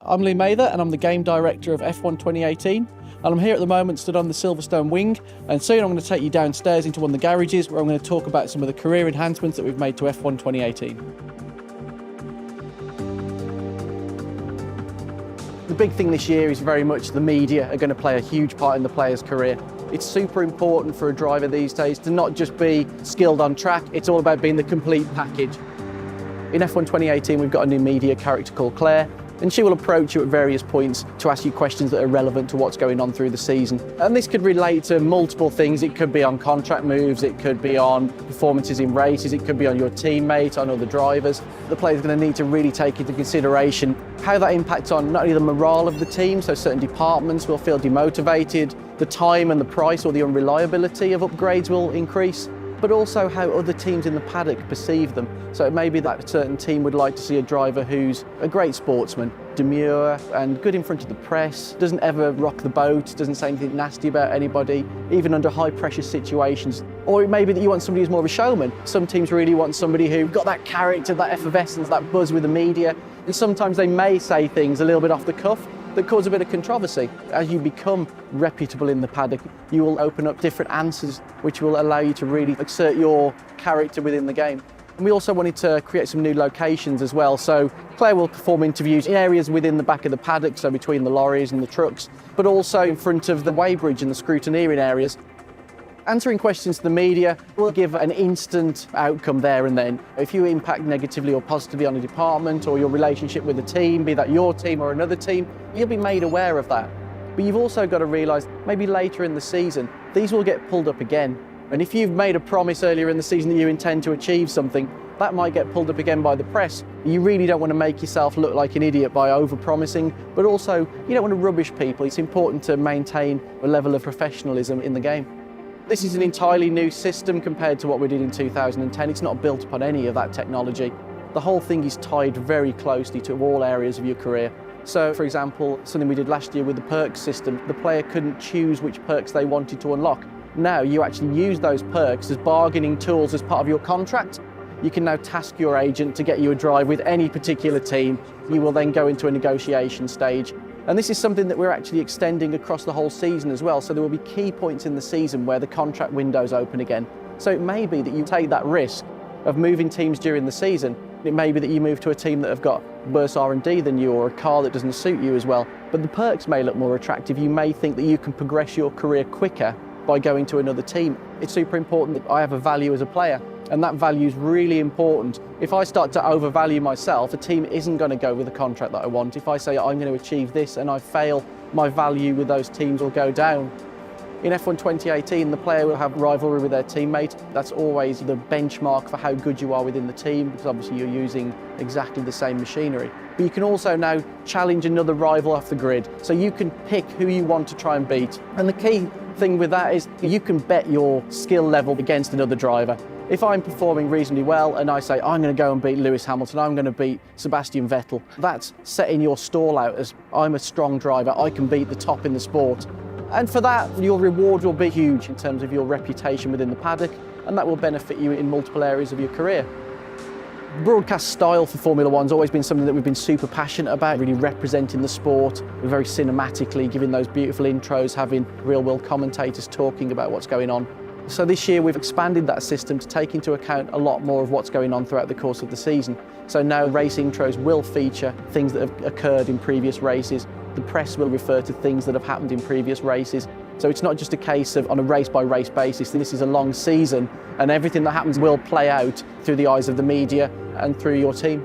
I'm Lee Mather and I'm the Game Director of F1 2018, and I'm here at the moment stood on the Silverstone wing, and soon I'm going to take you downstairs into one of the garages where I'm going to talk about some of the career enhancements that we've made to F1 2018. The big thing this year is very much the media are going to play a huge part in the player's career. It's super important for a driver these days to not just be skilled on track, it's all about being the complete package. In F1 2018 we've got a new media character called Claire, and she will approach you at various points to ask you questions that are relevant to what's going on through the season. And this could relate to multiple things. It could be on contract moves, it could be on performances in races, it could be on your teammates, on other drivers. The player's going to need to really take into consideration how that impacts on not only the morale of the team, so certain departments will feel demotivated, the time and the price or the unreliability of upgrades will increase, but also how other teams in the paddock perceive them. So it may be that a certain team would like to see a driver who's a great sportsman, demure and good in front of the press, doesn't ever rock the boat, doesn't say anything nasty about anybody, even under high pressure situations. Or it may be that you want somebody who's more of a showman. Some teams really want somebody who got that character, that effervescence, that buzz with the media, and sometimes they may say things a little bit off the cuff that cause a bit of controversy. As you become reputable in the paddock, you will open up different answers which will allow you to really exert your character within the game. And we also wanted to create some new locations as well. So Claire will perform interviews in areas within the back of the paddock, so between the lorries and the trucks, but also in front of the weighbridge and the scrutineering areas. Answering questions to the media will give an instant outcome there and then. If you impact negatively or positively on a department or your relationship with a team, be that your team or another team, you'll be made aware of that. But you've also got to realise, maybe later in the season, these will get pulled up again. And if you've made a promise earlier in the season that you intend to achieve something, that might get pulled up again by the press. You really don't want to make yourself look like an idiot by over-promising, but also you don't want to rubbish people. It's important to maintain a level of professionalism in the game. This is an entirely new system compared to what we did in 2010. It's not built upon any of that technology. The whole thing is tied very closely to all areas of your career. So, for example, something we did last year with the perks system, the player couldn't choose which perks they wanted to unlock. Now you actually use those perks as bargaining tools as part of your contract. You can now task your agent to get you a drive with any particular team. You will then go into a negotiation stage. And this is something that we're actually extending across the whole season as well. So there will be key points in the season where the contract windows open again. So it may be that you take that risk of moving teams during the season. It may be that you move to a team that have got worse R&D than you or a car that doesn't suit you as well. But the perks may look more attractive. You may think that you can progress your career quicker by going to another team. It's super important that I have a value as a player, and that value is really important. If I start to overvalue myself, a team isn't going to go with the contract that I want. If I say I'm going to achieve this and I fail, my value with those teams will go down. In F1 2018, the player will have rivalry with their teammate. That's always the benchmark for how good you are within the team, because obviously you're using exactly the same machinery. But you can also now challenge another rival off the grid. So you can pick who you want to try and beat. And the key thing with that is you can bet your skill level against another driver. If I'm performing reasonably well and I say I'm going to go and beat Lewis Hamilton, I'm going to beat Sebastian Vettel, that's setting your stall out as I'm a strong driver, I can beat the top in the sport. And for that, your reward will be huge in terms of your reputation within the paddock, and that will benefit you in multiple areas of your career. Broadcast style for Formula One's always been something that we've been super passionate about, really representing the sport very cinematically, giving those beautiful intros, having real-world commentators talking about what's going on. So this year we've expanded that system to take into account a lot more of what's going on throughout the course of the season. So now race intros will feature things that have occurred in previous races. The press will refer to things that have happened in previous races. So it's not just a case of on a race-by-race basis. This is a long season, and everything that happens will play out through the eyes of the media and through your team.